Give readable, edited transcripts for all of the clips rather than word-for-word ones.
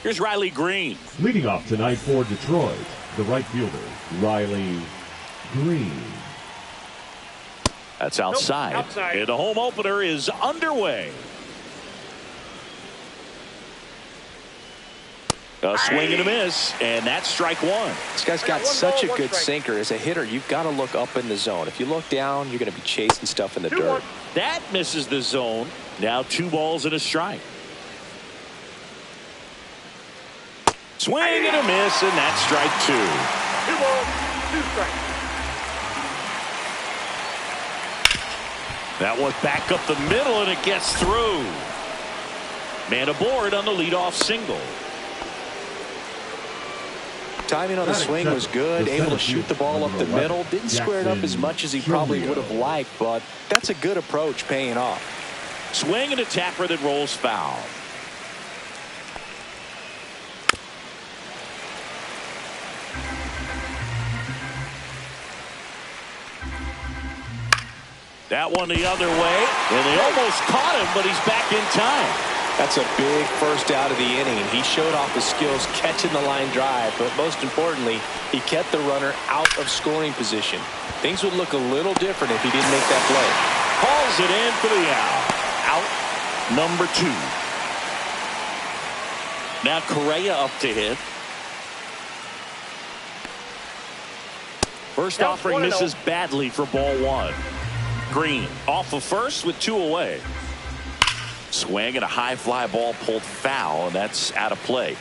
Here's Riley Green. Leading off tonight for Detroit, the right fielder, Riley Green. That's outside. Nope, outside. And the home opener is underway. A swing and a miss, and that's strike one. This guy's got such a good sinker. As a hitter, you've got to look up in the zone. If you look down, you're going to be chasing stuff in the dirt. That misses the zone. Now 2 balls and a strike. Swing and a miss, and that's strike 2. 2 balls, 2 strikes. That one back up the middle, and it gets through. Man aboard on the leadoff single. Timing on the swing was good, able to shoot the ball up the middle. Didn't square it up as much as he probably would have liked, but that's a good approach, paying off. Swing and a tapper that rolls foul. That one the other way, and they almost caught him, but he's back in time. That's a big first out of the inning. He showed off his skills catching the line drive, but most importantly, he kept the runner out of scoring position. Things would look a little different if he didn't make that play. Calls it in for the out. Out number 2. Now Correa up to hit. First offering misses badly for ball 1. Green off of first with 2 away. Swing and a high fly ball pulled foul, and that's out of play.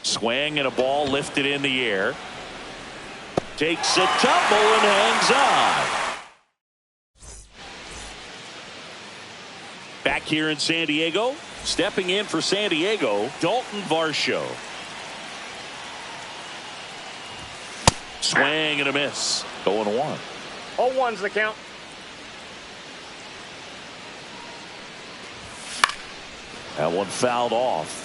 Swing and a ball lifted in the air. Takes a tumble and hangs on. Back here in San Diego, stepping in for San Diego, Dalton Varsho. Swing and a miss. 0-1. 0-1's the count. That one fouled off.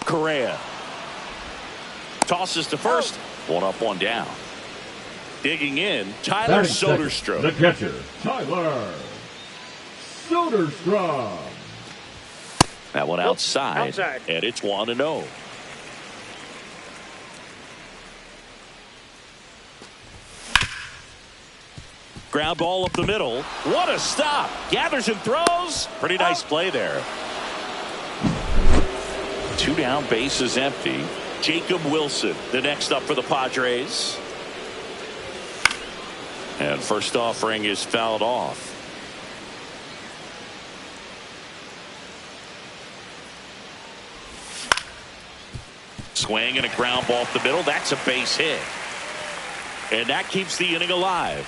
Correa tosses to first. 1 up, 1 down. Digging in, Tyler Soderstrom. The catcher, Tyler Soderstrom. That one outside. And it's 1-0. Ground ball up the middle. What a stop. Gathers and throws. Pretty nice play there. 2 down, base is empty. Jacob Wilson, the next up for the Padres. And first offering is fouled off. Swing and a ground ball up the middle. That's a base hit. And that keeps the inning alive.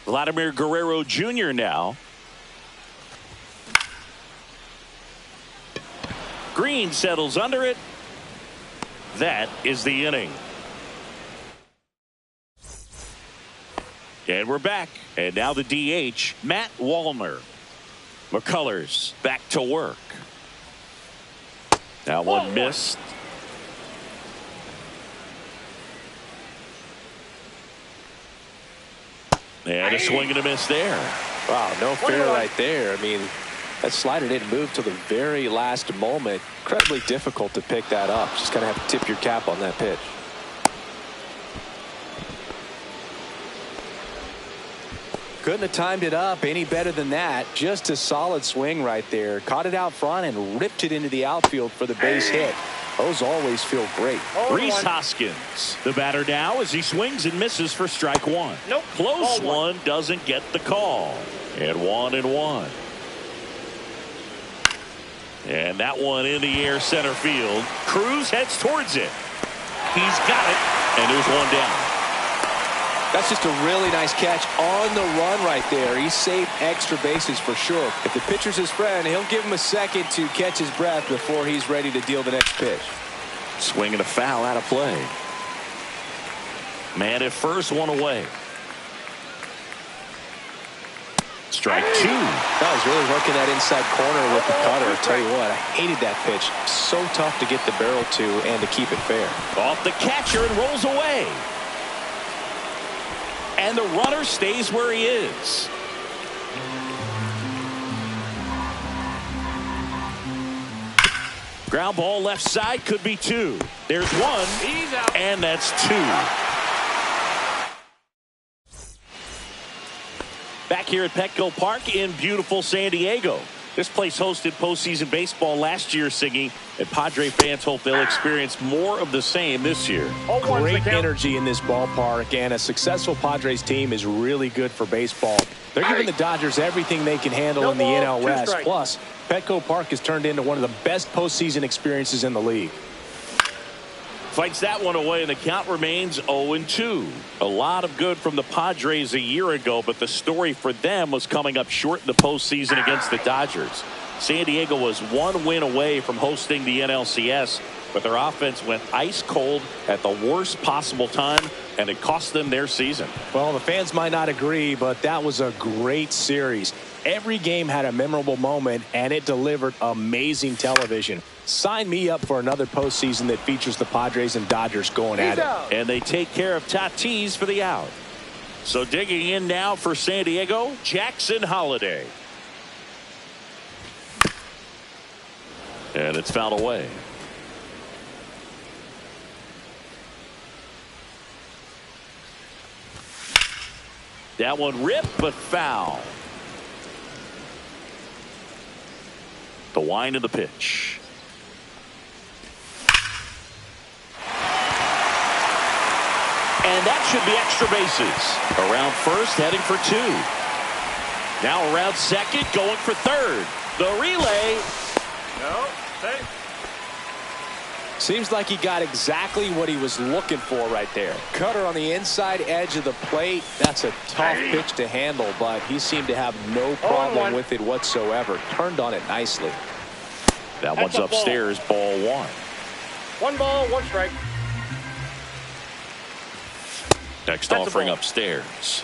Vladimir Guerrero Jr. now. Green settles under it. That is the inning. And we're back. And now the DH, Matt Wallner. McCullers back to work. That one missed. And a swing and a miss there. Wow, no fair right there. I mean, that slider didn't move till the very last moment. Incredibly difficult to pick that up. Just kind of have to tip your cap on that pitch. Couldn't have timed it up any better than that. Just a solid swing right there. Caught it out front and ripped it into the outfield for the base hit. Those always feel great. Rhys Hoskins, the batter now as he swings and misses for strike 1. Nope. Close one, doesn't get the call. And 1-1. And that one in the air center field. Cruz heads towards it. He's got it, and there's 1 down. That's just a really nice catch on the run right there. He saved extra bases for sure. If the pitcher's his friend, he'll give him a second to catch his breath before he's ready to deal the next pitch. Swing and a foul out of play. Man at first, 1 away. Strike two. I was really working that inside corner with the cutter. I'll tell you what, I hated that pitch. So tough to get the barrel to and to keep it fair. Off the catcher and rolls away. And the runner stays where he is. Ground ball left side, could be two. There's one. He's out. And that's two. Back here at Petco Park in beautiful San Diego. This place hosted postseason baseball last year, Siggy, and Padre fans hope they'll experience more of the same this year. Great energy in this ballpark, and a successful Padres team is really good for baseball. They're giving the Dodgers everything they can handle in the NL West. Plus, Petco Park has turned into one of the best postseason experiences in the league. Fights that one away, and the count remains 0-2. A lot of good from the Padres a year ago, but the story for them was coming up short in the postseason against the Dodgers. San Diego was one win away from hosting the NLCS, but their offense went ice cold at the worst possible time, and it cost them their season. Well, the fans might not agree, but that was a great series. Every game had a memorable moment, and it delivered amazing television. Sign me up for another postseason that features the Padres and Dodgers going at it. And they take care of Tatis for the out. So digging in now for San Diego, Jackson Holliday. And it's fouled away. That one ripped, but foul. The wind of the pitch. And that should be extra bases. Around first, heading for two. Now around second, going for third. The relay. No, safe. Seems like he got exactly what he was looking for right there. Cutter on the inside edge of the plate. That's a tough pitch to handle, but he seemed to have no problem with it whatsoever. Turned on it nicely. That one's upstairs, ball one. One ball, one strike. Next offering upstairs.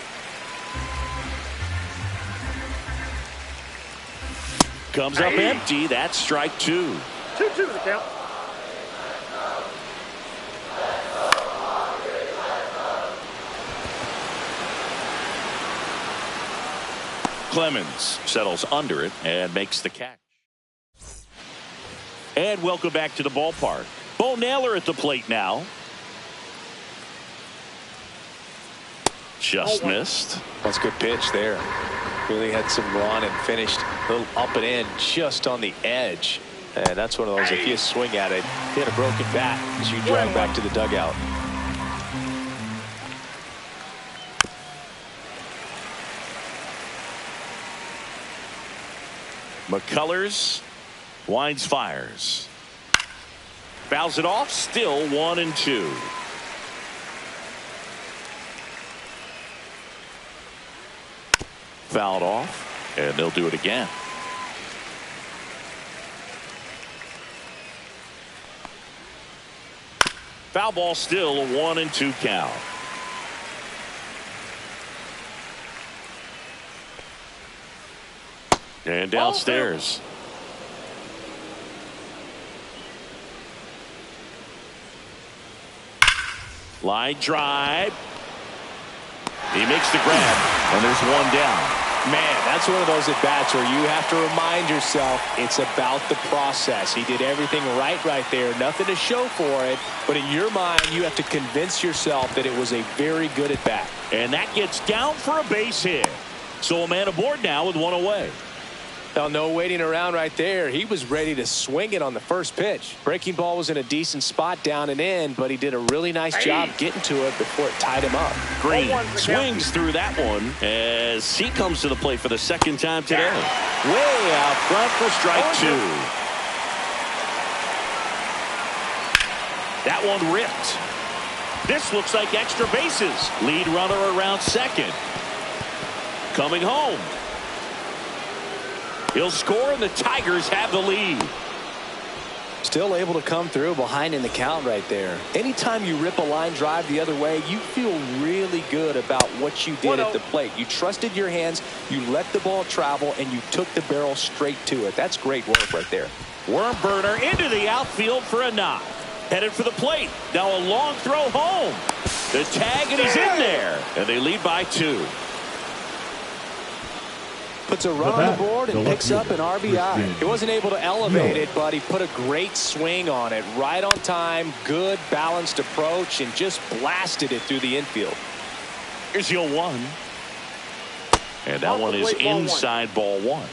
Comes up empty. That's strike two. 2-2 the count. Clemens settles under it and makes the catch. And welcome back to the ballpark. Bo Naylor at the plate now. Just missed. That's a good pitch there. Really had some run and finished a little up and in just on the edge. And that's one of those, if you swing at it, hit a broken bat as you drive back to the dugout. McCullers winds, fires. Fouls it off, still 1-2. Fouled off, and they'll do it again. Foul ball, still a 1-2 count. And downstairs. Line drive. He makes the grab, and there's one down. Man, that's one of those at-bats where you have to remind yourself it's about the process. He did everything right there. Nothing to show for it, but in your mind, you have to convince yourself that it was a very good at-bat. And that gets down for a base hit. So a man aboard now with one away. Now, no waiting around right there. He was ready to swing it on the first pitch. Breaking ball was in a decent spot down and in, but he did a really nice job getting to it before it tied him up. Green swings through that one as he comes to the plate for the second time today. Way out front for strike two. That one ripped. This looks like extra bases. Lead runner around second. Coming home. He'll score, and the Tigers have the lead. Still able to come through behind in the count right there. Anytime you rip a line drive the other way, you feel really good about what you did at the plate. You trusted your hands, you let the ball travel, and you took the barrel straight to it. That's great work right there. Worm burner into the outfield for a knock. Headed for the plate. Now a long throw home. The tag, and he's in there. And they lead by 2. Puts a run on the board and picks up an RBI. He wasn't able to elevate it, but he put a great swing on it. Right on time, good balanced approach, and just blasted it through the infield. Here's your 1. And that one is inside ball 1.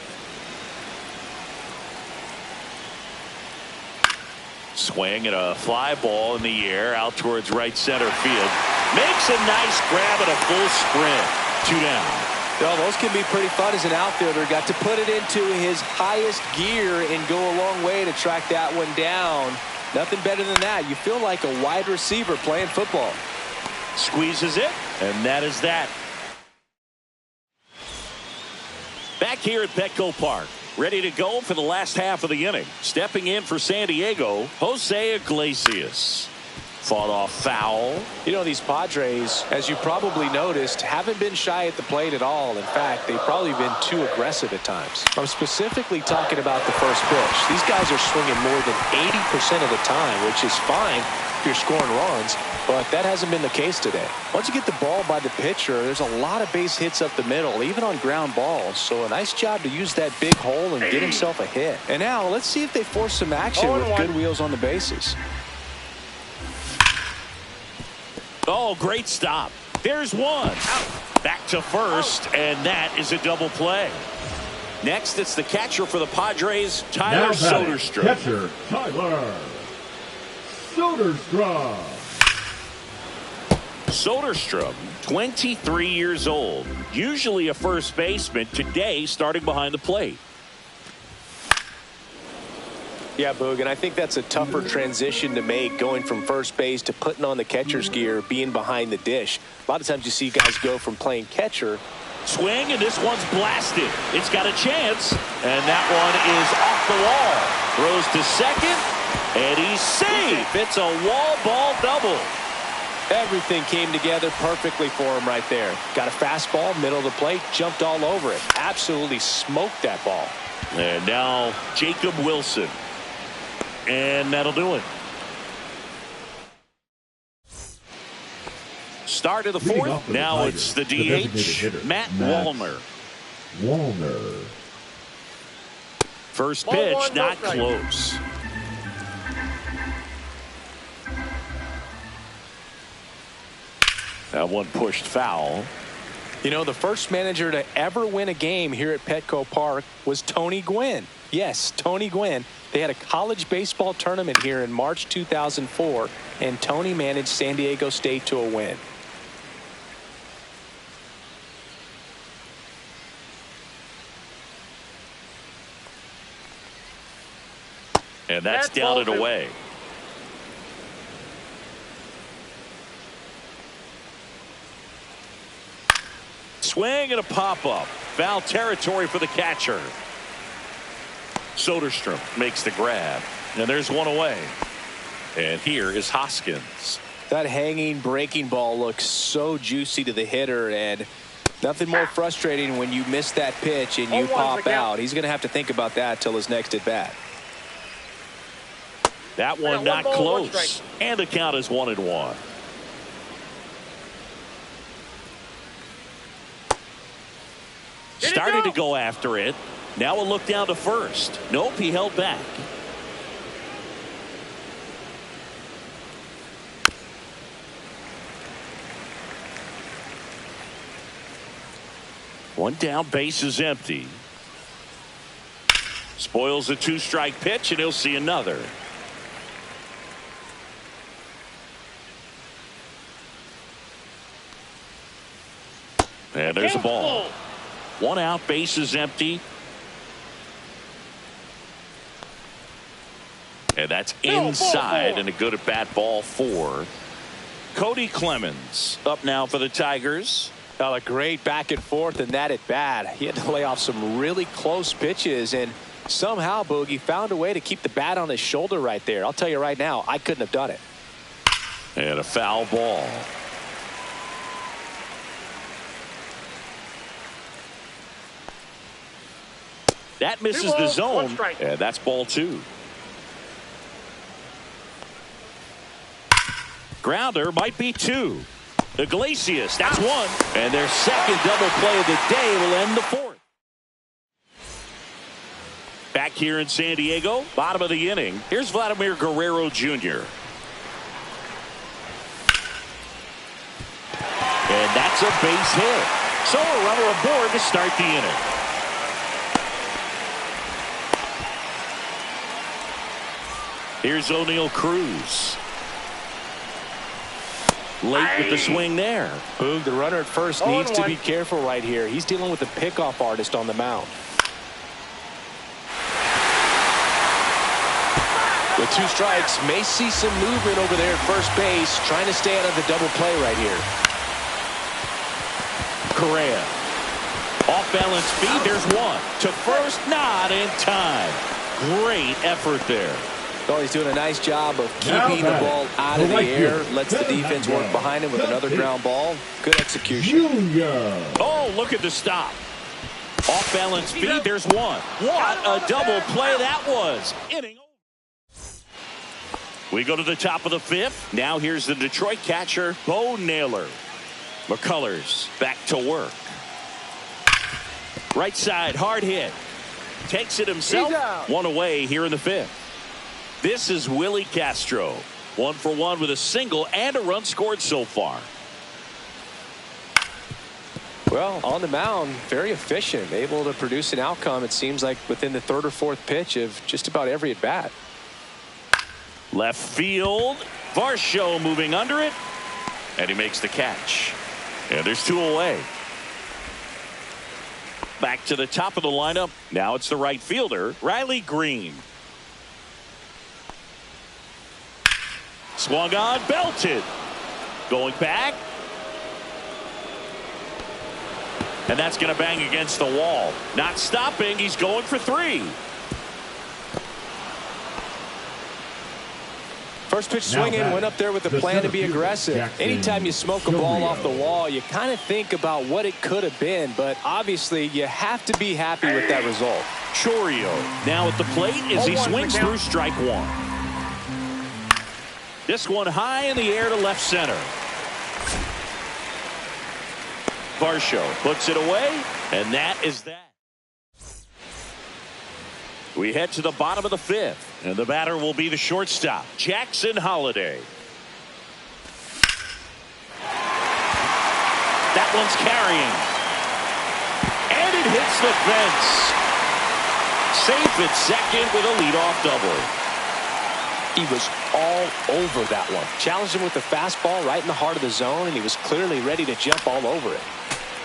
Swing and a fly ball in the air out towards right center field. Makes a nice grab at a full sprint. 2 down. Well, those can be pretty fun as an outfielder. Got to put it into his highest gear and go a long way to track that one down. Nothing better than that. You feel like a wide receiver playing football. Squeezes it, and that is that. Back here at Petco Park, ready to go for the last half of the inning. Stepping in for San Diego, Jose Iglesias. Fought off foul. You know, these Padres, as you probably noticed, haven't been shy at the plate at all. In fact, they've probably been too aggressive at times. I'm specifically talking about the first pitch. These guys are swinging more than 80% of the time, which is fine if you're scoring runs, but that hasn't been the case today. Once you get the ball by the pitcher, there's a lot of base hits up the middle, even on ground balls. So a nice job to use that big hole and get himself a hit. And now let's see if they force some action with good wheels on the bases. Oh, great stop. There's 1. Back to first, and that is a double play. Next, it's the catcher for the Padres, Tyler Soderstrom. Catcher, Tyler Soderstrom. Soderstrom, 23 years old. Usually a first baseman. Today, starting behind the plate. Yeah, Boog, and I think that's a tougher transition to make, going from first base to putting on the catcher's gear, being behind the dish. A lot of times you see guys go from playing catcher. Swing, and this one's blasted. It's got a chance, and that one is off the wall. Throws to second, and he's safe. It's a wall ball double. Everything came together perfectly for him right there. Got a fastball, middle of the plate, jumped all over it. Absolutely smoked that ball. And now Jacob Wilson. And that'll do it. Start of the 4th. Now it's the DH, Matt Wallner. First pitch, not close. That one pushed foul. You know, the first manager to ever win a game here at Petco Park was Tony Gwynn. Yes, Tony Gwynn. They had a college baseball tournament here in March 2004, and Tony managed San Diego State to a win. And that's down and away. Swing and a pop-up. Foul territory for the catcher. Soderstrom makes the grab. And there's one away. And here is Hoskins. That hanging breaking ball looks so juicy to the hitter, and nothing more frustrating when you miss that pitch and you pop out. He's going to have to think about that till his next at bat. That one not close. And the count is 1-1. Started to go after it. Now a look down to first. Nope, he held back. One down, base is empty. Spoils a 2-strike pitch, and he'll see another. And there's a ball. One out, base is empty. And that's inside, and a good at bat ball 4. Cody Clemens up now for the Tigers. A great back and forth in that at bat. He had to lay off some really close pitches, and Somehow, Boogie found a way to keep the bat on his shoulder right there. I'll tell you right now, I couldn't have done it. And a foul ball. That misses the zone, and that's ball 2. Grounder might be 2. Iglesias, that's 1. And their second double play of the day will end the 4th. Back here in San Diego, bottom of the inning, here's Vladimir Guerrero Jr. And that's a base hit. So a runner aboard to start the inning. Here's O'Neal Cruz. Late with the swing there. Boog, the runner at first needs to be careful right here. He's dealing with a pickoff artist on the mound. With 2 strikes, may see some movement over there at first base, trying to stay out of the double play right here. Correa. Off balance speed, there's 1. To first, not in time. Great effort there. Oh, he's doing a nice job of keeping the ball out of the air. Lets the defense work behind him with another ground ball. Good execution. Oh, look at the stop. Off balance speed, there's 1. What a double play that was. Inning over. We go to the top of the 5th. Now here's the Detroit catcher, Bo Naylor. McCullers back to work. Right side, hard hit. Takes it himself. 1 away here in the 5th. This is Willie Castro. 1 for 1 with a single and a run scored so far. Well, on the mound, very efficient. Able to produce an outcome, it seems like, within the 3rd or 4th pitch of just about every at-bat. Left field. Varsho moving under it. And he makes the catch. And there's 2 away. Back to the top of the lineup. Now it's the right fielder, Riley Green. Swung on, belted. Going back. And that's going to bang against the wall. Not stopping. He's going for 3. First pitch swinging, went up there with the plan to be aggressive. Anytime you smoke a ball off the wall, you kind of think about what it could have been, but obviously you have to be happy with that result. Chourio now at the plate as he swings through strike 1. This one high in the air to left center. Varsho puts it away, and that is that. We head to the bottom of the 5th, and the batter will be the shortstop, Jackson Holliday. That one's carrying. And it hits the fence. Safe at second with a leadoff double. He was all over that one. Challenged him with the fastball right in the heart of the zone, and he was clearly ready to jump all over it.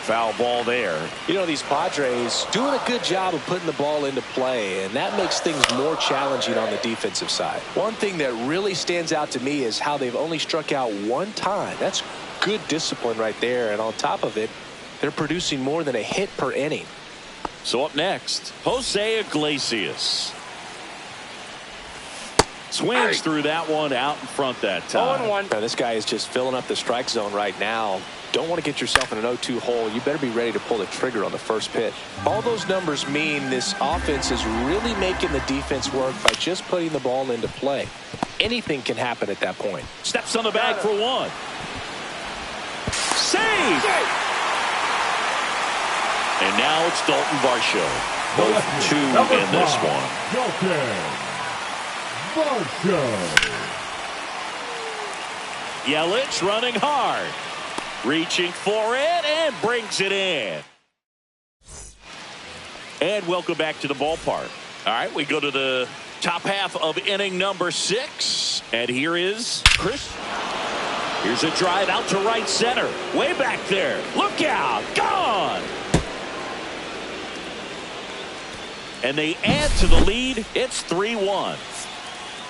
Foul ball there. You know, these Padres doing a good job of putting the ball into play, and that makes things more challenging on the defensive side. One thing that really stands out to me is how they've only struck out 1 time. That's good discipline right there, and on top of it, they're producing more than a hit per inning. So up next, Jose Iglesias. Swings through that one out in front that time. 0-1. Now, this guy is just filling up the strike zone right now. Don't want to get yourself in an 0-2 hole. You better be ready to pull the trigger on the first pitch. All those numbers mean this offense is really making the defense work by just putting the ball into play. Anything can happen at that point. Steps on the bag for 1. Save! And now it's Dalton Varsho. Both 2 in this one. Dalton Varsho. Yelich running hard. Reaching for it and brings it in. And welcome back to the ballpark. All right, we go to the top half of inning number 6. And here is Chris. Here's a drive out to right center. Way back there. Look out. Gone. And they add to the lead. It's 3-1.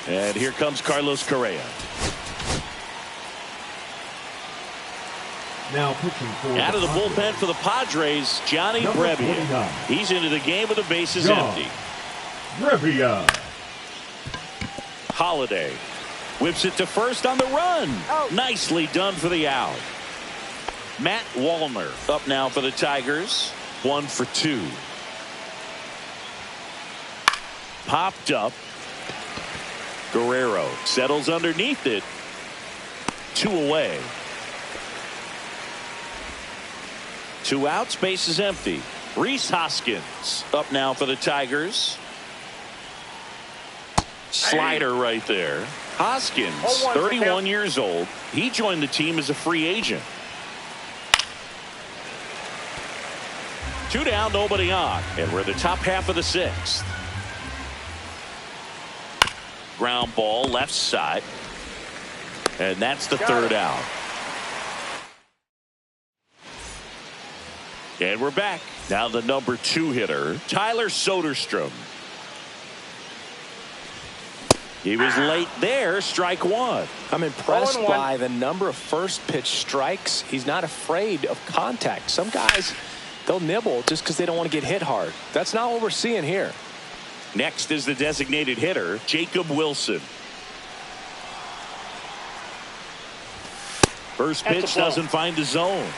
And here comes Carlos Correa. Now pitching for out of the bullpen for the Padres, Johnny Brebbia. He's into the game with the bases empty. Revia. Holiday whips it to first on the run. Out. Nicely done for the out. Matt Wallner up now for the Tigers. 1 for 2. Popped up. Guerrero settles underneath it. 2 away. 2 outs, base is empty. Rhys Hoskins up now for the Tigers. Slider right there. Hoskins, 31 years old. He joined the team as a free agent. 2 down, nobody on. And we're the top half of the 6th. Ground ball left side. And that's the third out. And we're back. Now the number 2 hitter, Tyler Soderstrom. He was late there, strike 1. I'm impressed 0-1. by the number of first pitch strikes. He's not afraid of contact. Some guys, they'll nibble just because they don't want to get hit hard. That's not what we're seeing here. Next is the designated hitter, Jacob Wilson. First pitch doesn't find the zone.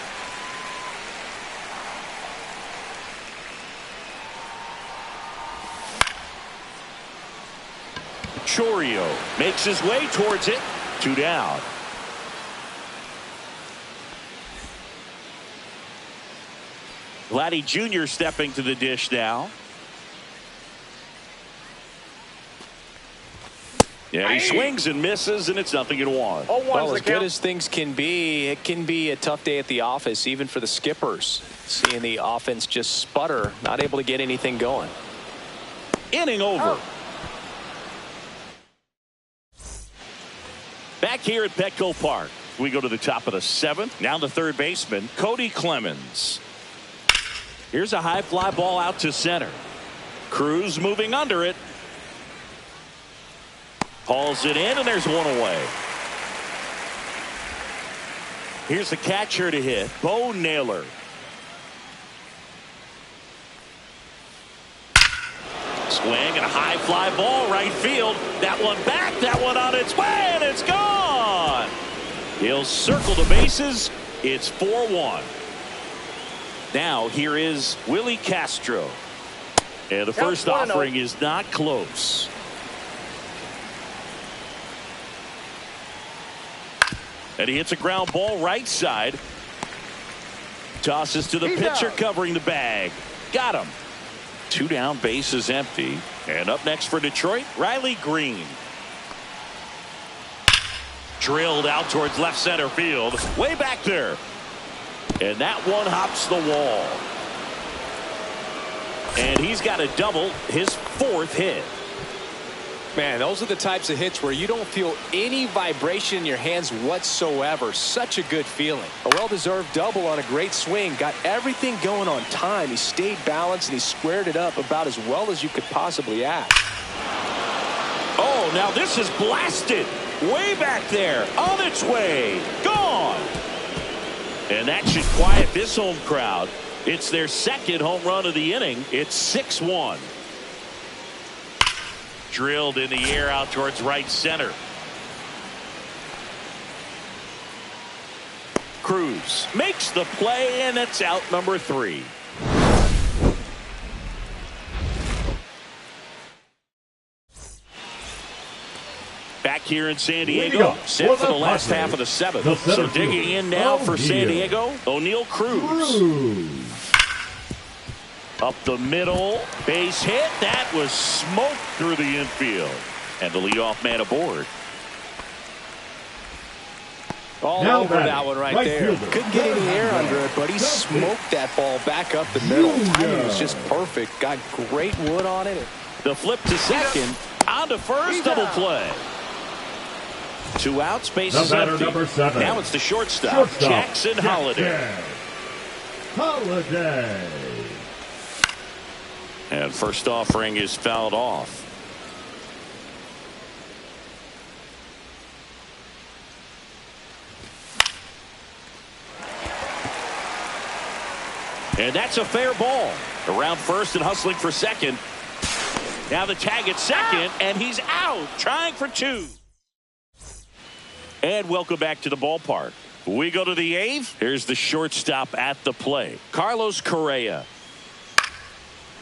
Chourio makes his way towards it. 2 down. Vladdy Jr. stepping to the dish now. Yeah, he swings and misses, and it's 0-1. Well, as good as things can be, it can be a tough day at the office, even for the skippers. Seeing the offense just sputter, not able to get anything going. Inning over. Back here at Petco Park, we go to the top of the 7th. Now the third baseman, Cody Clemens. Here's a high fly ball out to center. Cruz moving under it. Hauls it in, and there's 1 away. Here's the catcher to hit, Bo Naylor. Swing and a high fly ball right field. That one back, that one on its way, and it's gone. He'll circle the bases. It's 4-1. Now here is Willie Castro. And the first offering is not close. And he hits a ground ball right side. Tosses to the pitcher covering the bag. Got him. 2 down, base is empty. And up next for Detroit, Riley Green. Drilled out towards left center field. Way back there. And that one hops the wall. And he's got a double, his 4th hit. Man, those are the types of hits where you don't feel any vibration in your hands whatsoever. Such a good feeling. A well-deserved double on a great swing. Got everything going on time. He stayed balanced and he squared it up about as well as you could possibly ask. Oh, now this is blasted. Way back there. On its way. Gone. And that should quiet this home crowd. It's their 2nd home run of the inning. It's 6-1. Drilled in the air out towards right center. Cruz makes the play, and it's out number 3. Back here in San Diego, set for the last half of the 7th. So digging in now for San Diego, O'Neal Cruz. Up the middle, base hit. That was smoked through the infield. And the leadoff man aboard. All now over that one right there. Fielder. Couldn't get any air under it, but he smoked that ball back up the middle. Timing was just perfect. Got great wood on it. The flip to second. On to first, double play. 2 outs, base is empty. Number 7. Now it's the shortstop, Jackson Holiday. Holiday. And first offering is fouled off. And that's a fair ball. Around first and hustling for second. Now the tag at second, and he's out, trying for two. And welcome back to the ballpark. We go to the eighth. Here's the shortstop at the plate, Carlos Correa.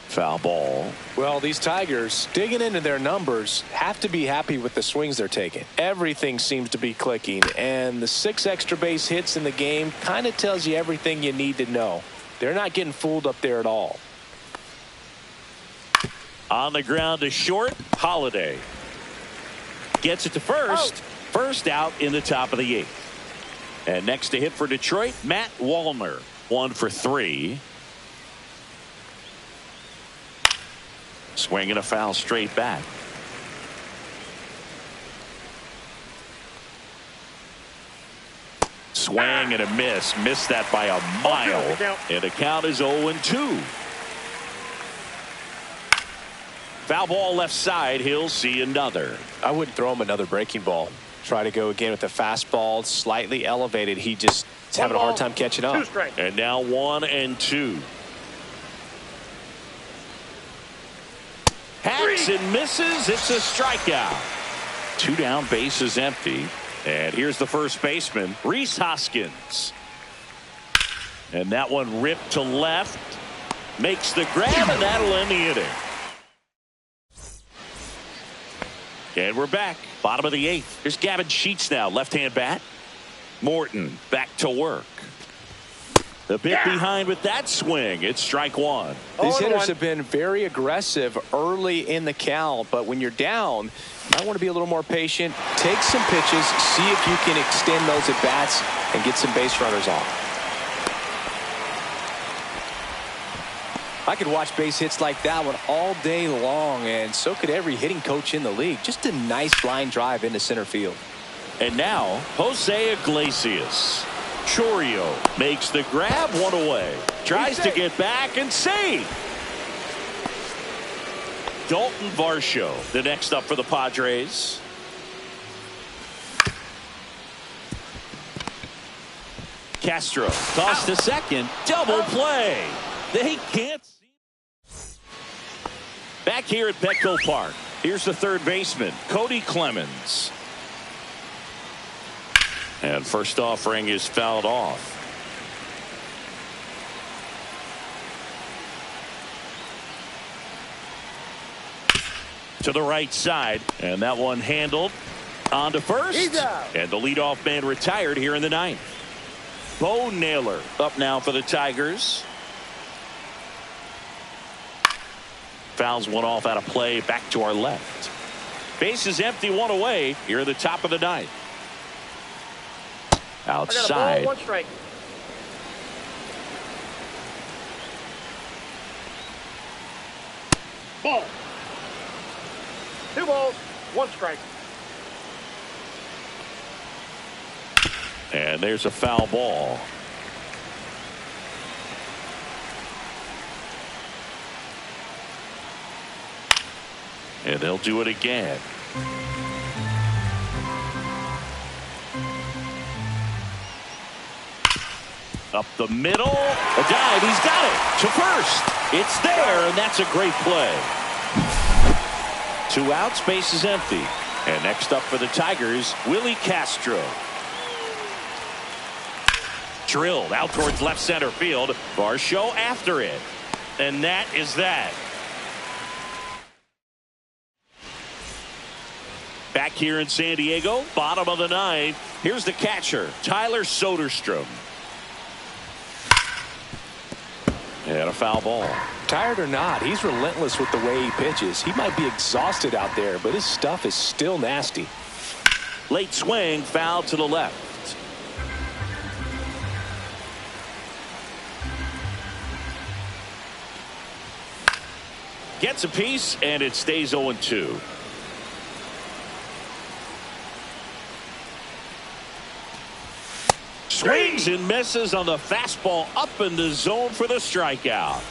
Foul ball. Well, these Tigers, digging into their numbers, have to be happy with the swings they're taking. Everything seems to be clicking, and the 6 extra base hits in the game kind of tells you everything you need to know. They're not getting fooled up there at all. On the ground to short, Holiday. Gets it to first. First out in the top of the eighth. And next to hit for Detroit, Matt Wallner. 1 for 3. Swinging a foul straight back. Swing and a miss. Missed that by a mile. And the count is 0-2. Foul ball left side. He'll see another. I wouldn't throw him another breaking ball. Try to go again with the fastball, slightly elevated. He just is having a hard time catching up. And now 1-2. Hacks and misses. It's a strikeout. 2 down, bases empty. And here's the first baseman, Rhys Hoskins. And that one ripped to left. Makes the grab, and that'll end the inning. And we're back. Bottom of the eighth. Here's Gavin Sheets now. Left-hand bat. Morton back to work. The bit behind with that swing. It's strike one. These hitters have been very aggressive early in the count, but when you're down, you might want to be a little more patient. Take some pitches, see if you can extend those at bats and get some base runners off. I could watch base hits like that one all day long, and so could every hitting coach in the league. Just a nice line drive into center field. And now, Jose Iglesias. Chourio makes the grab, one away. Tries to get back and save. Dalton Varsho, the next up for the Padres. Castro tossed to second. Double play. They can't see. Back here at Petco Park. Here's the third baseman, Cody Clemens. And first offering is fouled off. To the right side, and that one handled on to first. And the leadoff man retired here in the ninth. Bo Naylor up now for the Tigers. Fouls one off out of play, back to our left. Base is empty, one away here at the top of the ninth. Outside. I got a ball, 1 strike. Ball. 2 balls, 1 strike. And there's a foul ball. And they'll do it again. Up the middle, a dive, he's got it to first. It's there, and that's a great play. 2 outs, base is empty. And next up for the Tigers, Willie Castro. Drilled out towards left center field. Varsho after it. And that is that. Back here in San Diego, bottom of the ninth. Here's the catcher, Tyler Soderstrom. And a foul ball. Tired or not, he's relentless with the way he pitches. He might be exhausted out there, but his stuff is still nasty. Late swing, foul to the left. Gets a piece, and it stays 0-2. Swings and misses on the fastball up in the zone for the strikeout.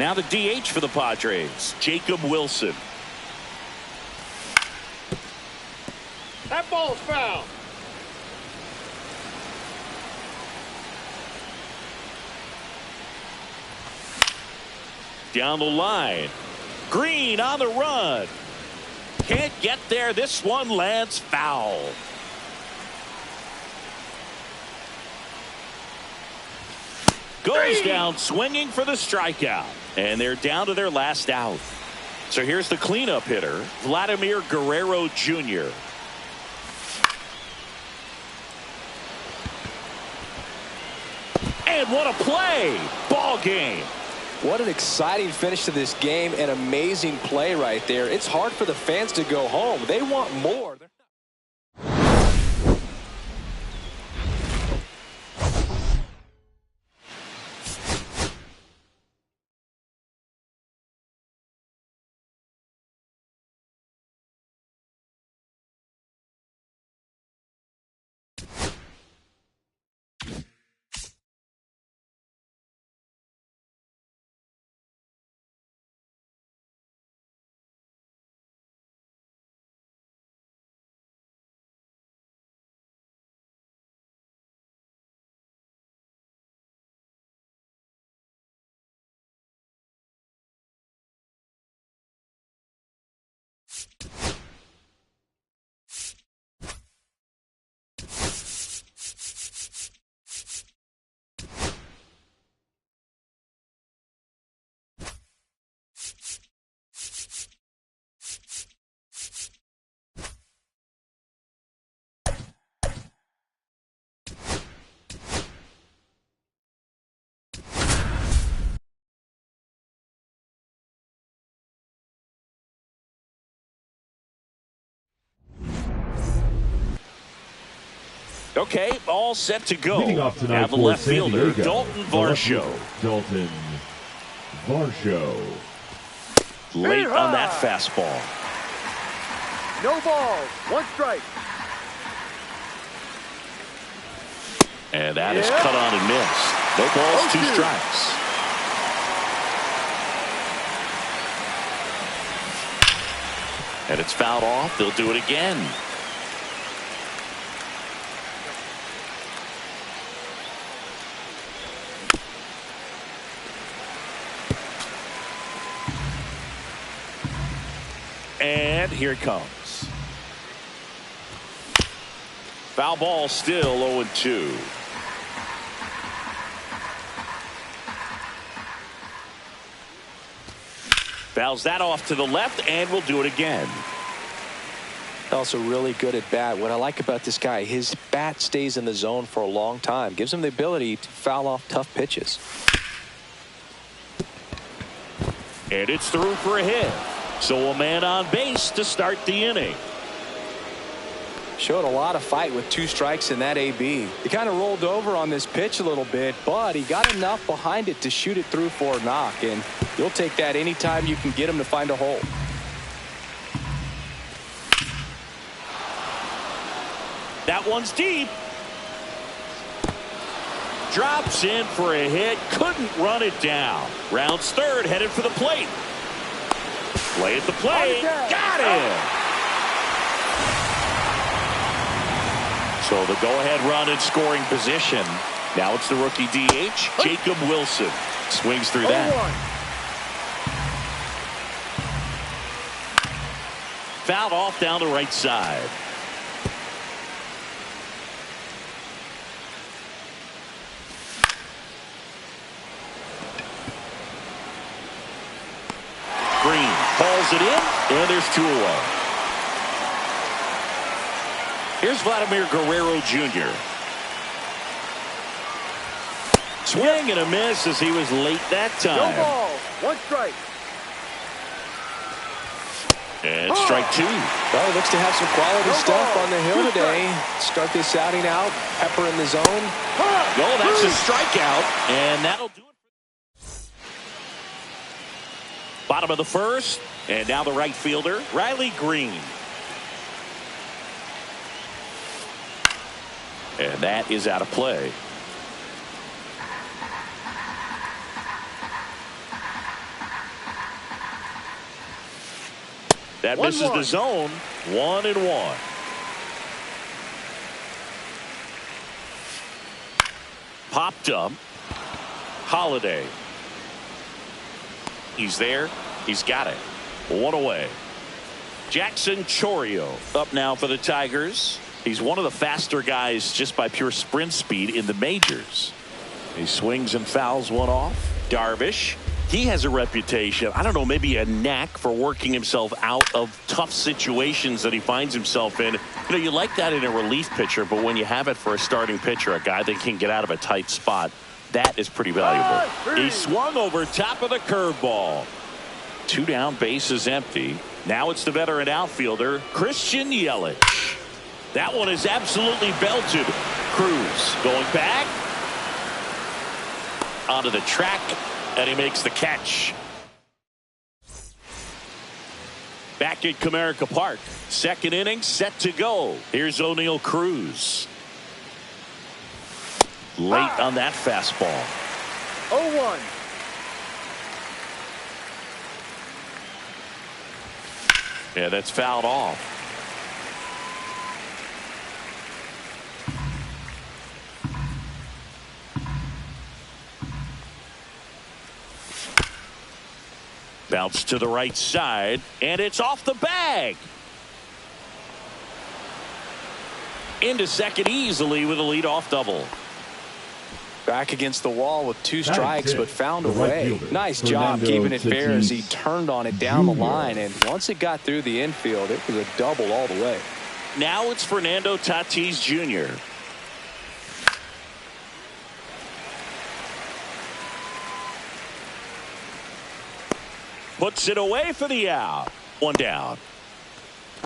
Now the DH for the Padres, Jacob Wilson. That ball's foul. Down the line. Green on the run. Can't get there. This one lands foul. Goes down swinging for the strikeout. And they're down to their last out. So here's the cleanup hitter, Vladimir Guerrero Jr. And what a play. Ball game. What an exciting finish to this game. An amazing play right there. It's hard for the fans to go home. They want more. Okay, all set to go. Leading off tonight now the for left San fielder, Diego, Dalton Varsho. Dalton Varsho. Late on that fastball. No balls. One strike. And that is cut on and missed. No balls, 2 strikes. And it's fouled off. They'll do it again. And here it comes. Foul ball, still 0-2. Fouls that off to the left, and we'll do it again. Also really good at bat. What I like about this guy, his bat stays in the zone for a long time. Gives him the ability to foul off tough pitches. And it's through for a hit. So a man on base to start the inning. Showed a lot of fight with 2 strikes in that AB. He kind of rolled over on this pitch a little bit, but he got enough behind it to shoot it through for a knock. And you'll take that anytime you can get him to find a hole. That one's deep. Drops in for a hit. Couldn't run it down. Rounds third, headed for the plate. Play at the plate. Got it. So the go-ahead run in scoring position. Now it's the rookie DH, Jacob Wilson. Swings through that. Fouled off down the right side. Green calls it in, and there's 2 away. Here's Vladimir Guerrero Jr. Swing and a miss as he was late that time. No balls. 1 strike. And strike 2. Well, he looks to have some quality stuff on the hill today. Start this outing out. Pepper in the zone. Oh, that's a strikeout, and that'll do it. Bottom of the first, and now the right fielder, Riley Green. And that is out of play. That misses the zone. 1-1. Popped up. Holiday. He's there. He's got it. One away. Jackson Chourio up now for the Tigers. He's one of the faster guys just by pure sprint speed in the majors. He swings and fouls one off. Darvish, he has a reputation, I don't know, maybe a knack for working himself out of tough situations that he finds himself in. You know, you like that in a relief pitcher, but when you have it for a starting pitcher, a guy that can get out of a tight spot, that is pretty valuable. He swung over top of the curveball. 2 down, bases empty. Now it's the veteran outfielder, Christian Yelich. That one is absolutely belted. Cruz going back. Onto the track, and he makes the catch. Back at Comerica Park. Second inning set to go. Here's O'Neal Cruz. Late on that fastball. 0-1. Yeah, that's fouled off. Bounce to the right side, and it's off the bag. Into second easily with a leadoff double. Back against the wall with 2 strikes, but found a The right way. fielder, Nice job Fernando keeping it fair as he Tatis turned on it down the Jr. line, and once it got through the infield, it was a double all the way. Now it's Fernando Tatis Jr. Puts it away for the out. 1 down.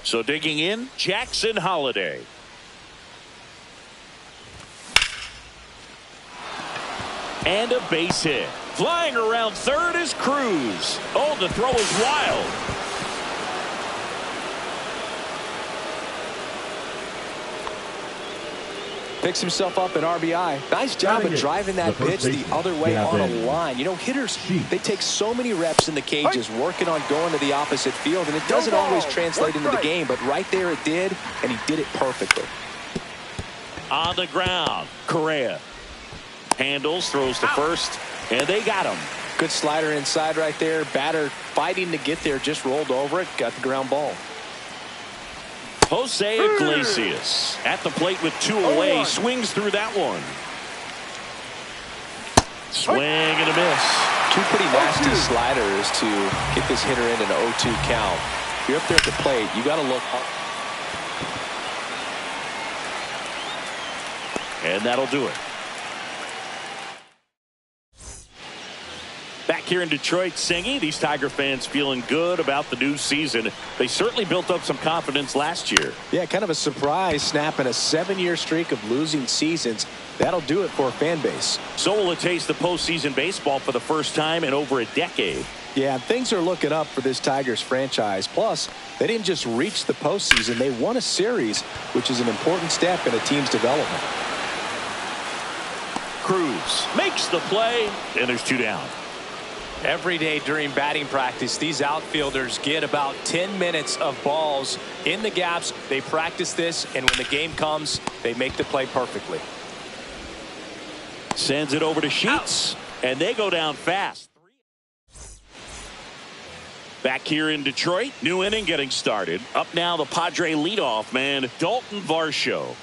So digging in, Jackson Holliday. And a base hit. Flying around third is Cruz. Oh, the throw is wild. Picks himself up an RBI. Nice job of driving that pitch the other way on a line. You know, hitters, they take so many reps in the cages working on going to the opposite field, and it doesn't always translate into the game, but right there it did, and he did it perfectly. On the ground, Correa handles, throws to first, and they got him. Good slider inside right there. Batter fighting to get there, just rolled over it, got the ground ball. Jose Iglesias at the plate with 2 away. Swings through that one. Swing and a miss. 2 pretty nasty sliders to get this hitter in an 0-2 count. If you're up there at the plate, you got to look up. And that'll do it. Back here in Detroit, Singy, these Tiger fans feeling good about the new season. They certainly built up some confidence last year. Yeah, kind of a surprise, snapping a 7-year streak of losing seasons. That'll do it for a fan base. So will it taste the postseason baseball for the first time in over a decade. Yeah, things are looking up for this Tigers franchise. Plus, they didn't just reach the postseason, they won a series, which is an important step in a team's development. Cruz makes the play, and there's 2 down. Every day during batting practice, these outfielders get about 10 minutes of balls in the gaps. They practice this, and when the game comes, they make the play perfectly. Sends it over to Sheets, and they go down fast. Back here in Detroit, new inning getting started. Up now, the Padre leadoff man, Dalton Varsho.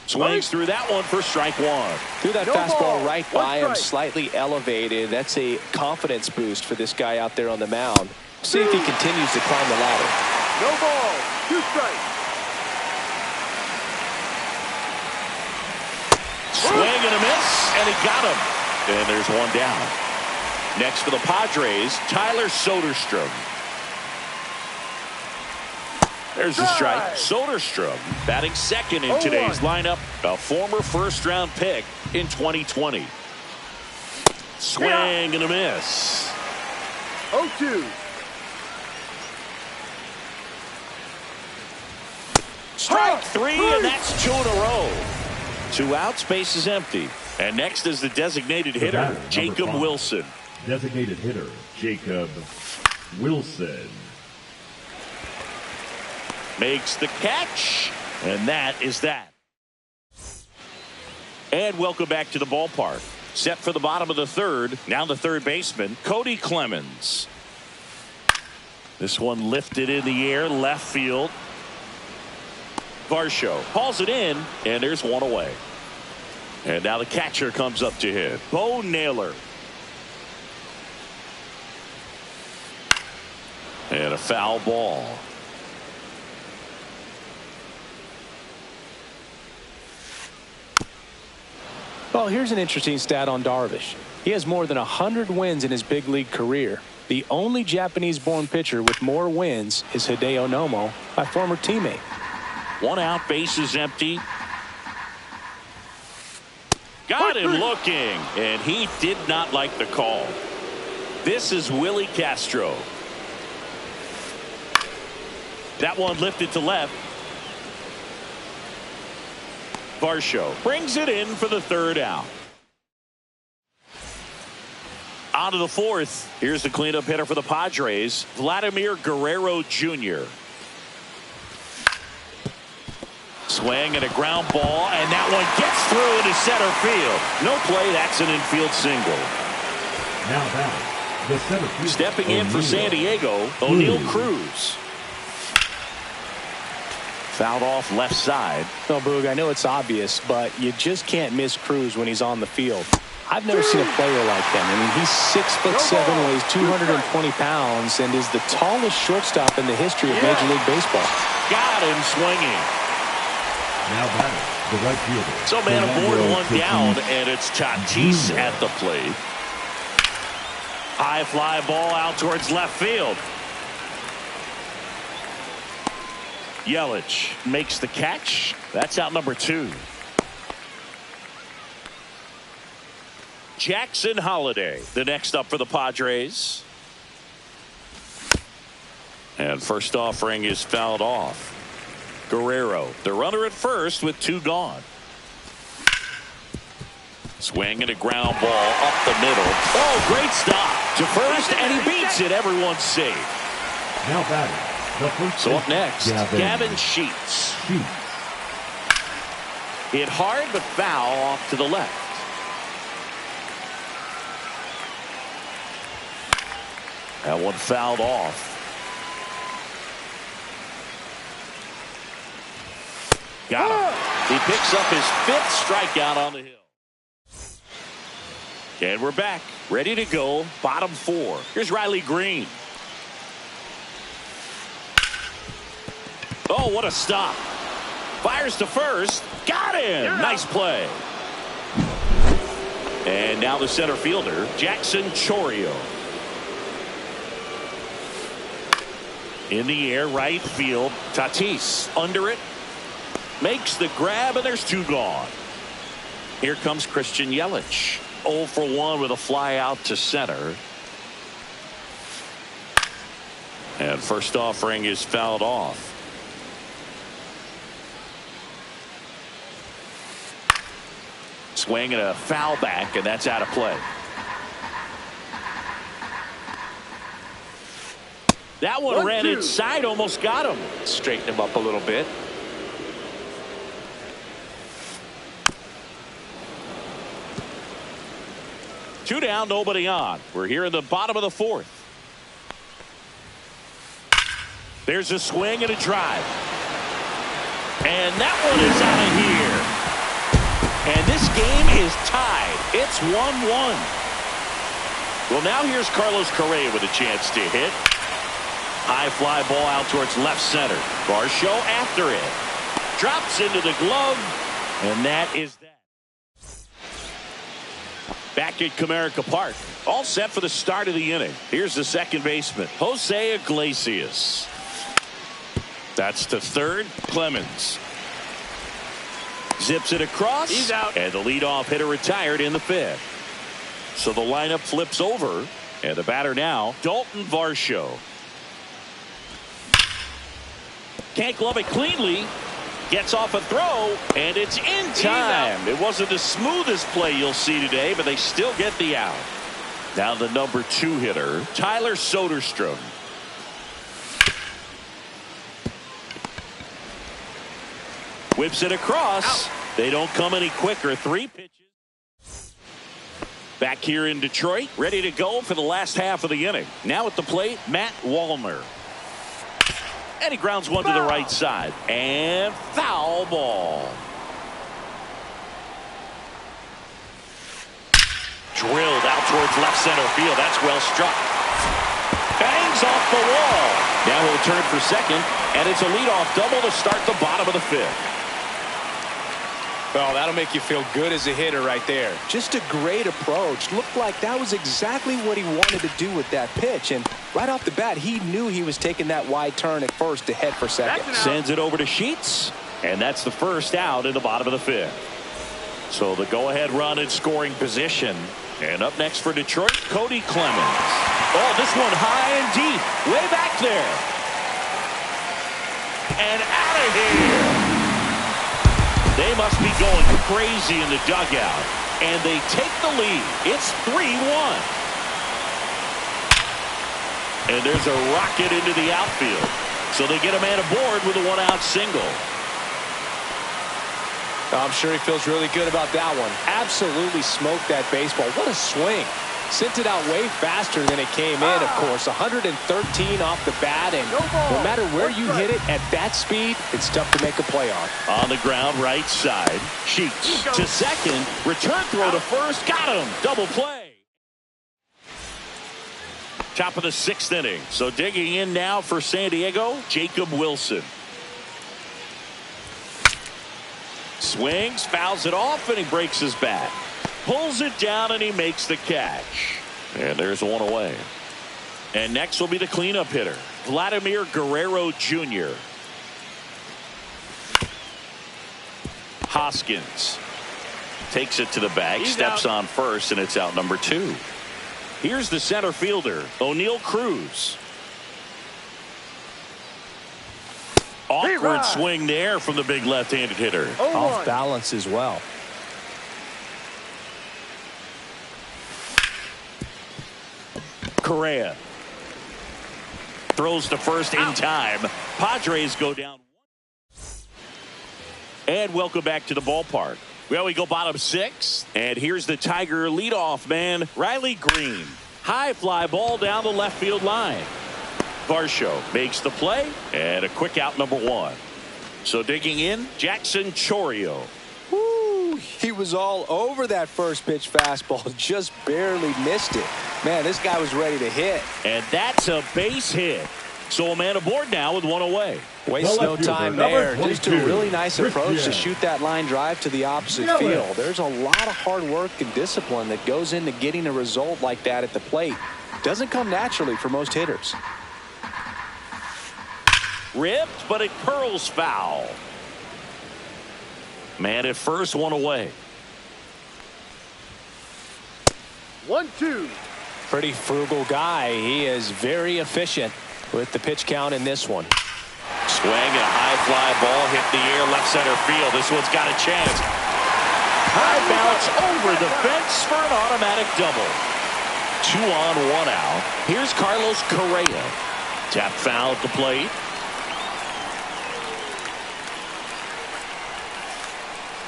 Swings through that one for strike 1. Threw that fastball right by him, slightly elevated. That's a confidence boost for this guy out there on the mound. See if he continues to climb the ladder. No ball. 2 strikes. Swing and a miss, and he got him. And there's 1 down. Next for the Padres, Tyler Soderstrom. There's a strike. Soderstrom batting second in today's lineup. A former first-round pick in 2020. Swing and a miss. 0-2. Strike 3, and that's 2 in a row. 2 outs, base is empty. And next is the designated hitter, batter, Jacob 5. Wilson. Designated hitter, Jacob Wilson. Makes the catch, and that is that. And welcome back to the ballpark. Set for the bottom of the third. Now the third baseman, Cody Clemens. This one lifted in the air, left field. Varsho hauls it in, and there's one away. And now the catcher comes up to hit. Bo Naylor. And a foul ball. Well, here's an interesting stat on Darvish. He has more than 100 wins in his big league career. The only Japanese-born pitcher with more wins is Hideo Nomo, my former teammate. One out, base is empty. Got him looking, and he did not like the call. This is Willie Castro. That one lifted to left. Varsho brings it in for the third out. On to the fourth. Here's the cleanup hitter for the Padres, Vladimir Guerrero Jr. Swing and a ground ball, and that one gets through into center field. No play, that's an infield single. Now batting, the center fielder. Stepping in for San Diego, O'Neal Cruz. Fouled off left side. No, Boog, I know it's obvious, but you just can't miss Cruz when he's on the field. I've never seen a player like him. I mean, he's 6'7", weighs 220 pounds, and is the tallest shortstop in the history of Major League Baseball. Got him swinging. Now batting, the right fielder. So man aboard, one down, and it's Tatis at the plate. High fly ball out towards left field. Yelich makes the catch. That's out number 2. Jackson Holliday, the next up for the Padres. And first offering is fouled off. Guerrero, the runner at first with 2 gone. Swing and a ground ball up the middle. Oh, great stop to first, and he beats it. Everyone's safe. Now batting. So up next, Gavin Sheets. Hit hard but foul off to the left. That one fouled off. Got him. He picks up his 5th strikeout on the hill. And we're back, ready to go. Bottom 4. Here's Riley Green. Oh, what a stop. Fires to first. Got him. Nice play. And now the center fielder, Jackson Chourio. In the air, right field. Tatis under it. Makes the grab, and there's 2 gone. Here comes Christian Yelich. 0 for 1 with a fly out to center. And first offering is fouled off. Swing and a foul back, and that's out of play. That one ran inside, almost got him. Straighten him up a little bit. Two down, nobody on. We're here in the bottom of the 4th. There's a swing and a drive. And that one is out of here. And this game is tied. It's 1-1. Well, now here's Carlos Correa with a chance to hit. High fly ball out towards left center. Varsho after it. Drops into the glove. And that is that. Back at Comerica Park. All set for the start of the inning. Here's the second baseman, Jose Iglesias. That's to third, Clemens. Zips it across. He's out. And the leadoff hitter retired in the 5th. So the lineup flips over. And the batter now, Dalton Varsho. Can't glove it cleanly. Gets off a throw. And it's in time. It wasn't the smoothest play you'll see today, but they still get the out. Now the number 2 hitter, Tyler Soderstrom. Whips it across. Out. They don't come any quicker. 3 pitches. Back here in Detroit, ready to go for the last half of the inning. Now at the plate, Matt Wallner. And he grounds one to the right side. And foul ball. Drilled out towards left center field. That's well struck. Bangs off the wall. Now he'll turn for second. And it's a leadoff double to start the bottom of the fifth. Well, that'll make you feel good as a hitter right there. Just a great approach. Looked like that was exactly what he wanted to do with that pitch. And right off the bat, he knew he was taking that wide turn at first to head for second. Sends it over to Sheets. And that's the first out in the bottom of the fifth. So the go-ahead run in scoring position. And up next for Detroit, Cody Clemens. Oh, this one high and deep. Way back there. And out of here. They must be going crazy in the dugout. And they take the lead. It's 3-1. And there's a rocket into the outfield. So they get a man aboard with a one-out single. I'm sure he feels really good about that one. Absolutely smoked that baseball. What a swing. Sent it out way faster than it came in, of course. 113 off the bat, and no matter where you hit it at that speed, it's tough to make a play on. On the ground, right side. Sheets to second. Return throw to first. Got him. Double play. Top of the sixth inning. So digging in now for San Diego, Jacob Wilson. Swings, fouls it off, and he breaks his bat. Pulls it down, and he makes the catch. And there's one away. And next will be the cleanup hitter, Vladimir Guerrero Jr. Hoskins takes it to the bag, steps on first, and it's out number 2. Here's the center fielder, O'Neal Cruz. Awkward swing there from the big left-handed hitter. Off balance as well. Correa throws to first in time. Padres go down. And welcome back to the ballpark. Well, we go bottom 6. And here's the Tiger leadoff man, Riley Green. High fly ball down the left field line. Varsho makes the play, and a quick out number 1. So digging in, Jackson Chourio. Woo, he was all over that first pitch fastball, just barely missed it. Man, this guy was ready to hit. And that's a base hit. So a man aboard now with one away. Waste no time there. Just a really nice approach to shoot that line drive to the opposite field. There's a lot of hard work and discipline that goes into getting a result like that at the plate. Doesn't come naturally for most hitters. Ripped, but it curls foul. Man at first, one away. 1-2. Pretty frugal guy. He is very efficient with the pitch count in this one. Swing and a high fly ball hit the air left center field. This one's got a chance. High bounce over the fence for an automatic double. 2 on, 1 out. Here's Carlos Correa. Tap foul at the plate.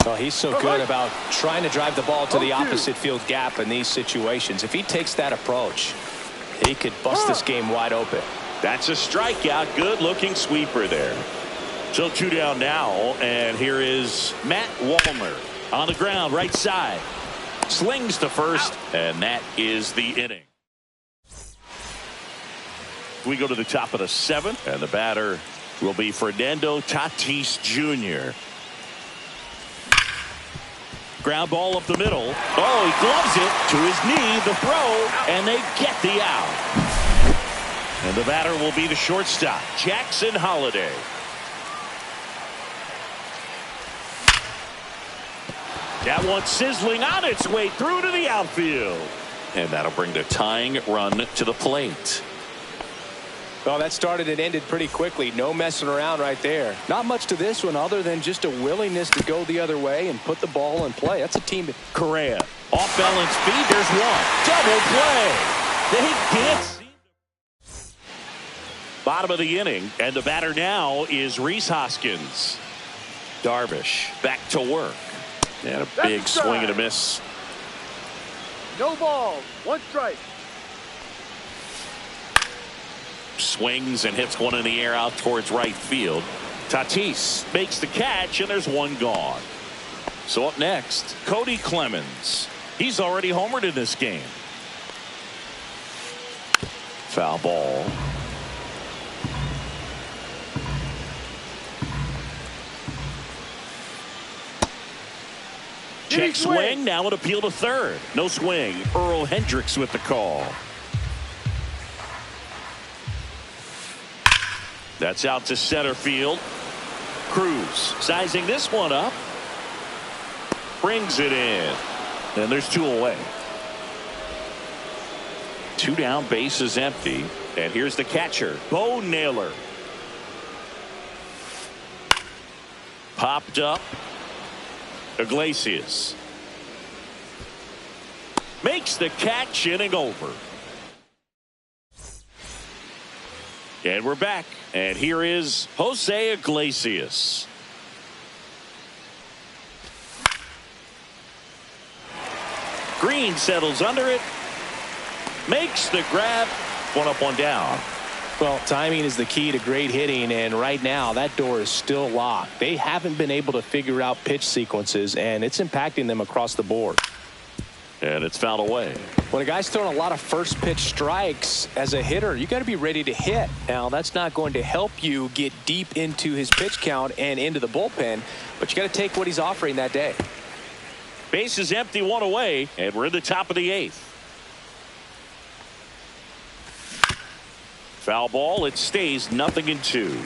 Well, he's so good about trying to drive the ball to the opposite field gap in these situations. If he takes that approach, he could bust this game wide open. That's a strikeout. Good looking sweeper there. So 2 down now, and here is Matt Wallner on the ground, right side. Slings to first, and that is the inning. We go to the top of the 7th, and the batter will be Fernando Tatis Jr. Ground ball up the middle. Oh, he gloves it to his knee, the throw, and they get the out. And the batter will be the shortstop, Jackson Holliday. That one sizzling on its way through to the outfield. And that'll bring the tying run to the plate. Well, that started and ended pretty quickly. No messing around right there. Not much to this one other than just a willingness to go the other way and put the ball in play. That's a team that... Correa off balance speed. There's one. Double play. They can't see. Bottom of the inning, and the batter now is Rhys Hoskins. Darvish back to work. And a big swing and a miss. No ball. 1 strike. swings and hits one in the air out towards right field. Tatis makes the catch, and there's one gone. So up next, Cody Clemens. He's already homered in this game. Foul ball. Check swing. Now an appeal to third. No swing. Earl Hendricks with the call. That's out to center field. Cruz sizing this one up. Brings it in. And there's two away. Two down, bases empty. And here's the catcher, Bo Naylor. Popped up. Iglesias makes the catch, inning over. And we're back. And here is Jose Iglesias. Green settles under it. Makes the grab. One up, one down. Well, timing is the key to great hitting, and right now that door is still locked. They haven't been able to figure out pitch sequences, and it's impacting them across the board. And it's fouled away. When a guy's throwing a lot of first pitch strikes as a hitter, you got to be ready to hit. Now, that's not going to help you get deep into his pitch count and into the bullpen, but you got to take what he's offering that day. Base is empty, one away, and we're in the top of the eighth. Foul ball. It stays 0-2.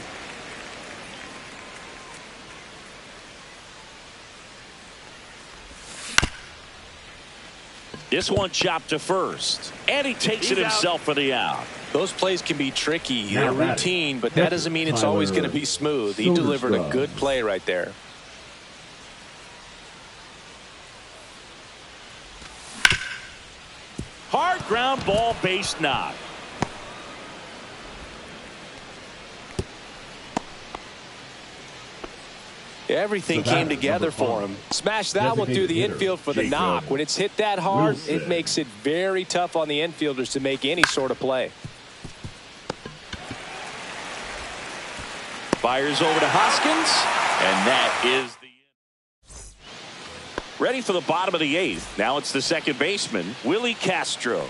This one chopped to first, and he takes it himself for the out. Those plays can be tricky. They're routine, but that doesn't mean it's always going to be smooth. He delivered a good play right there. Hard ground ball, base knock. Everything came together for him. Smash that one through the infield for the knock. When it's hit that hard, it makes it very tough on the infielders to make any sort of play. Fires over to Hoskins, and that is the end. Ready for the bottom of the eighth. Now it's the second baseman, Willie Castro.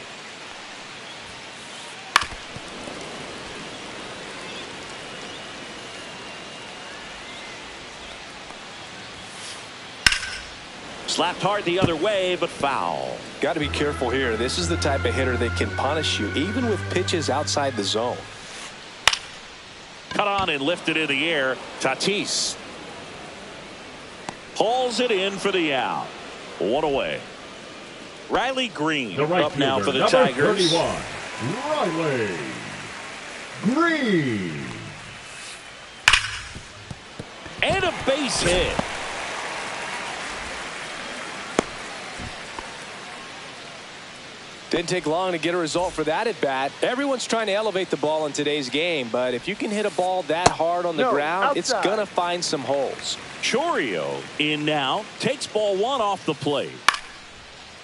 Slapped hard the other way, but foul. Got to be careful here. This is the type of hitter that can punish you, even with pitches outside the zone. Cut on and lifted in the air. Tatis pulls it in for the out. One away. Riley Green up now for the Tigers. 31, Riley Green. And a base hit. Didn't take long to get a result for that at bat. Everyone's trying to elevate the ball in today's game, but if you can hit a ball that hard on the ground, it's going to find some holes. Chourio in now, takes ball one off the plate.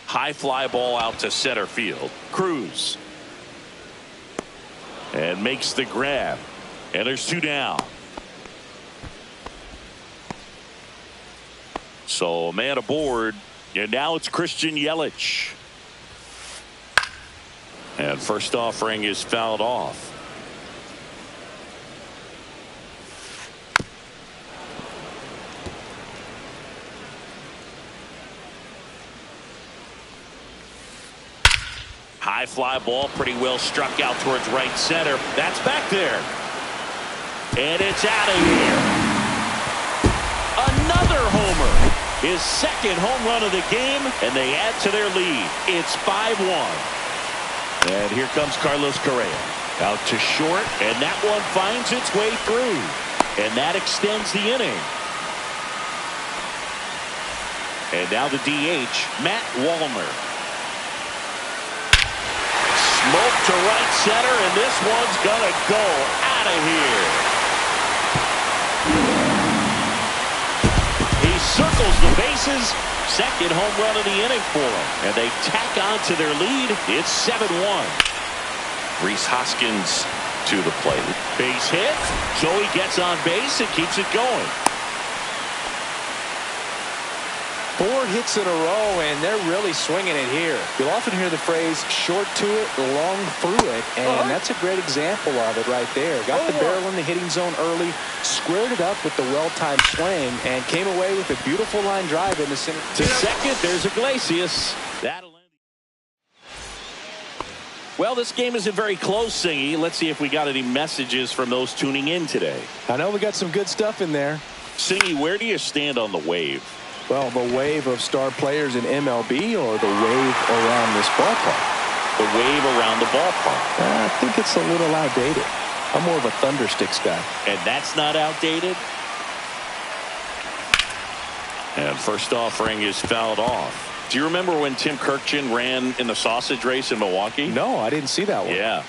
High fly ball out to center field. Cruz. And makes the grab. And there's two down. So a man aboard. And now it's Christian Yelich. And first offering is fouled off. High fly ball, pretty well struck out towards right center. That's back there. And it's out of here. Another homer. His second home run of the game, and they add to their lead. It's 5-1. And here comes Carlos Correa. Out to short, and that one finds its way through. And that extends the inning. And now the DH, Matt Wallner. Smoke to right center, and this one's gonna go out of here. He circles the bases. Second home run of the inning for them. And they tack on to their lead. It's 7-1. Rhys Hoskins to the plate. Base hit. Joey gets on base and keeps it going. 4 hits in a row, and they're really swinging it here. You'll often hear the phrase short to it, long through it, and that's a great example of it right there. Got the barrel in the hitting zone early, squared it up with the well-timed swing, and came away with a beautiful line drive in the center. To second, there's Iglesias. That'll end. Well, this game isn't very close, Singy. Let's see if we got any messages from those tuning in today. I know we got some good stuff in there. Singy, where do you stand on the wave? Well, the wave of star players in MLB or the wave around this ballpark? The wave around the ballpark. I think it's a little outdated. I'm more of a Thundersticks guy. And that's not outdated? And first offering is fouled off. Do you remember when Tim Kirkjian ran in the sausage race in Milwaukee? No, I didn't see that one. Yeah.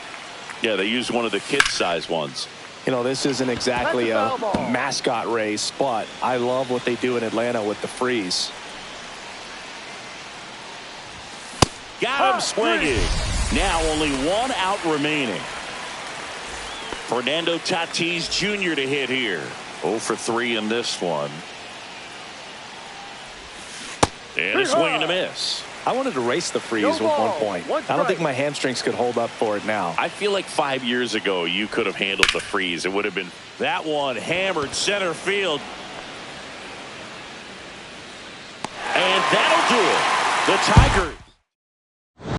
Yeah, they used one of the kid-size ones. You know, this isn't exactly a mascot race, but I love what they do in Atlanta with the freeze. Got him swinging. Now only 1 out remaining. Fernando Tatis Jr. to hit here. 0 for 3 in this one. And a swing and a miss. I wanted to race the freeze at one point. I don't think my hamstrings could hold up for it now. I feel like 5 years ago you could have handled the freeze. It would have been that one hammered center field. And that'll do it. The Tigers